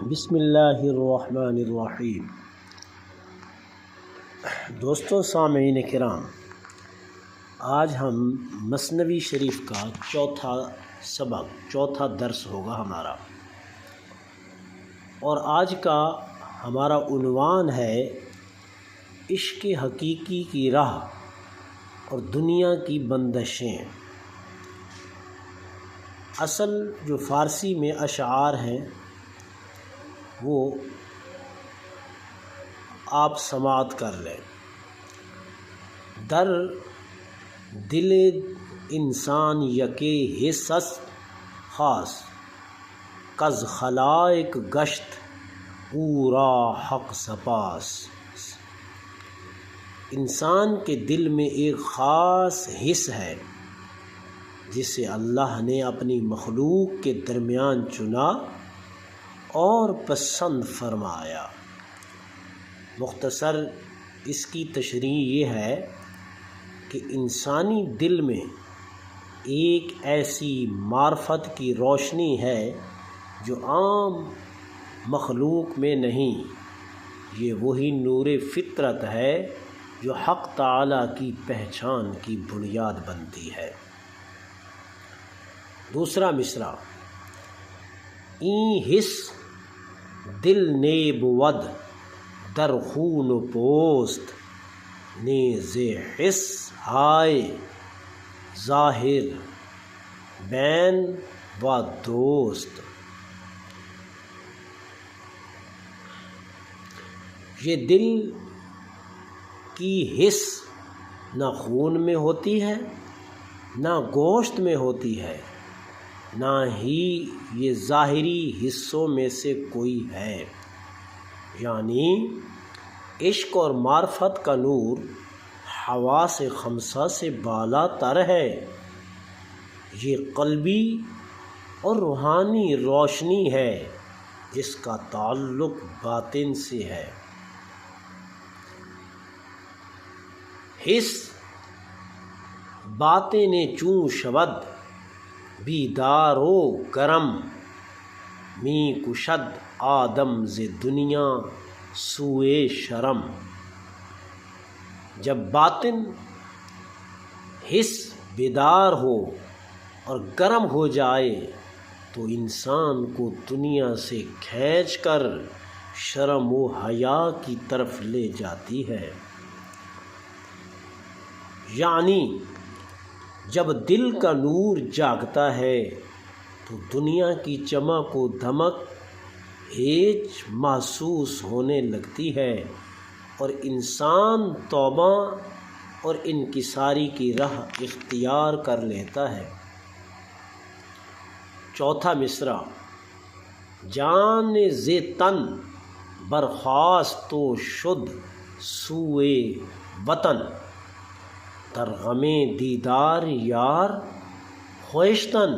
بسم اللہ الرحمن الرحیم۔ دوستو سامعین کرام، آج ہم مثنوی شریف کا چوتھا درس ہوگا ہمارا، اور آج کا ہمارا عنوان ہے عشق حقیقی کی راہ اور دنیا کی بندشیں۔ اصل جو فارسی میں اشعار ہیں وہ آپ سماعت کر لیں۔ در دل انسان یکے حصص خاص، کز خلائق گشت پورا حق سپاس۔ انسان کے دل میں ایک خاص حص ہے جسے اللہ نے اپنی مخلوق کے درمیان چنا اور پسند فرمایا۔ مختصر اس کی تشریح یہ ہے کہ انسانی دل میں ایک ایسی معرفت کی روشنی ہے جو عام مخلوق میں نہیں۔ یہ وہی نور فطرت ہے جو حق تعالیٰ کی پہچان کی بنیاد بنتی ہے۔ دوسرا مصرع، این حس دل نے بود در خون و پوست، نیز حس ہائے ظاہر بین و دوست۔ یہ دل کی حس نہ خون میں ہوتی ہے، نہ گوشت میں ہوتی ہے، نہ ہی یہ ظاہری حصوں میں سے کوئی ہے۔ یعنی عشق اور معرفت کا نور حواس خمسہ سے بالا تر ہے۔ یہ قلبی اور روحانی روشنی ہے جس کا تعلق باطن سے ہے۔ حس باطن چون شود بیدار و گرم، می کشد آدم ز دنیا سوئے شرم۔ جب باطن حس بیدار ہو اور گرم ہو جائے تو انسان کو دنیا سے کھینچ کر شرم و حیا کی طرف لے جاتی ہے۔ یعنی جب دل کا نور جاگتا ہے تو دنیا کی چمک و دھمک ہیچ محسوس ہونے لگتی ہے اور انسان توبہ اور انکساری کی راہ اختیار کر لیتا ہے۔ چوتھا مصرع، جان ز تن برخاست و شد سوئے وطن، در غم دیدار یار خویشتن۔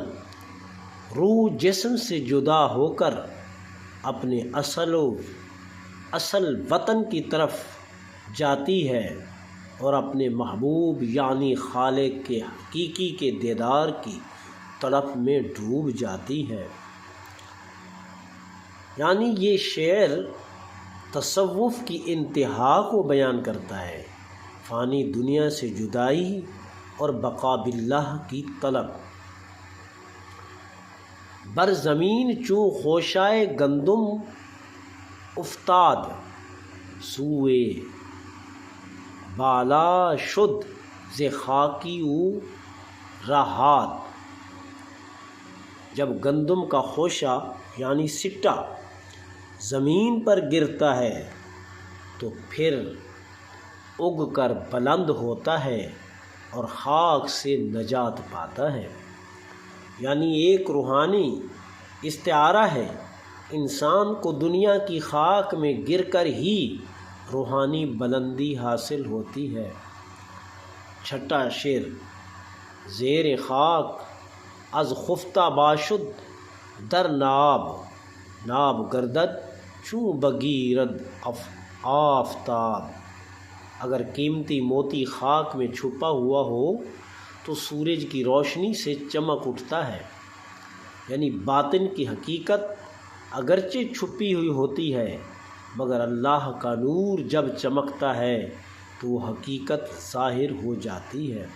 روح جسم سے جدا ہو کر اپنے اصل وطن کی طرف جاتی ہے اور اپنے محبوب یعنی خالق کے حقیقی کے دیدار کی طلب میں ڈوب جاتی ہے۔ یعنی یہ شعر تصوف کی انتہا کو بیان کرتا ہے، فانی دنیا سے جدائی اور بقا باللہ کی طلب۔ بر زمین چون خوشائے گندم افتاد، سوئے بالا شد ز خاکی و راحات۔ جب گندم کا خوشہ یعنی سٹا زمین پر گرتا ہے تو پھر اگ کر بلند ہوتا ہے اور خاک سے نجات پاتا ہے۔ یعنی ایک روحانی استعارہ ہے، انسان کو دنیا کی خاک میں گر کر ہی روحانی بلندی حاصل ہوتی ہے۔ چھٹا شعر، زیر خاک از خفتہ باشد در ناب گردد چون بگیرد آفتاب۔ اگر قیمتی موتی خاک میں چھپا ہوا ہو تو سورج کی روشنی سے چمک اٹھتا ہے۔ یعنی باطن کی حقیقت اگرچہ چھپی ہوئی ہوتی ہے، مگر اللہ کا نور جب چمکتا ہے تو وہ حقیقت ظاہر ہو جاتی ہے۔